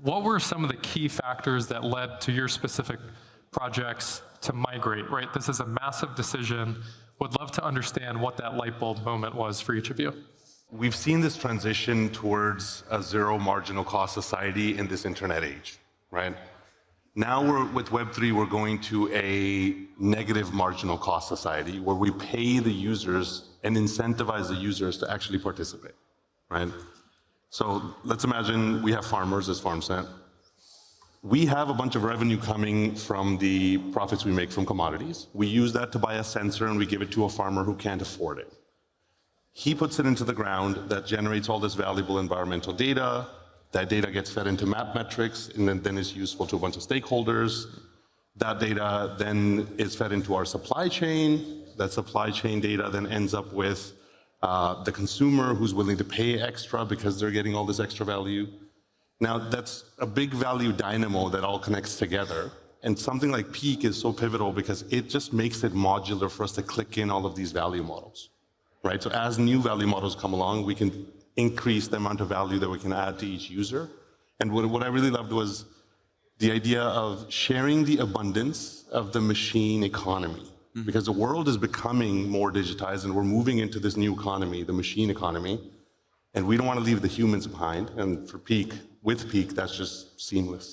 what were some of the key factors that led to your specific projects to migrate, right? This is a massive decision. Would love to understand what that light bulb moment was for each of you. We've seen this transition towards a zero marginal cost society in this internet age, right? Now with Web3, we're going to a negative marginal cost society where we pay the users and incentivize the users to actually participate, right? So let's imagine we have farmers as FarmSet. We have a bunch of revenue coming from the profits we make from commodities. We use that to buy a sensor and we give it to a farmer who can't afford it. He puts it into the ground that generates all this valuable environmental data. That data gets fed into map metrics and then is useful to a bunch of stakeholders. That data then is fed into our supply chain. That supply chain data then ends up with the consumer who's willing to pay extra because they're getting all this extra value. Now, that's a big value dynamo that all connects together. And something like Peak is so pivotal because it just makes it modular for us to click in all of these value models, right? So as new value models come along, we can increase the amount of value that we can add to each user. And what I really loved was the idea of sharing the abundance of the machine economy. Because the world is becoming more digitized and we're moving into this new economy, the machine economy, and we don't want to leave the humans behind. And for Peak, with Peak, that's just seamless.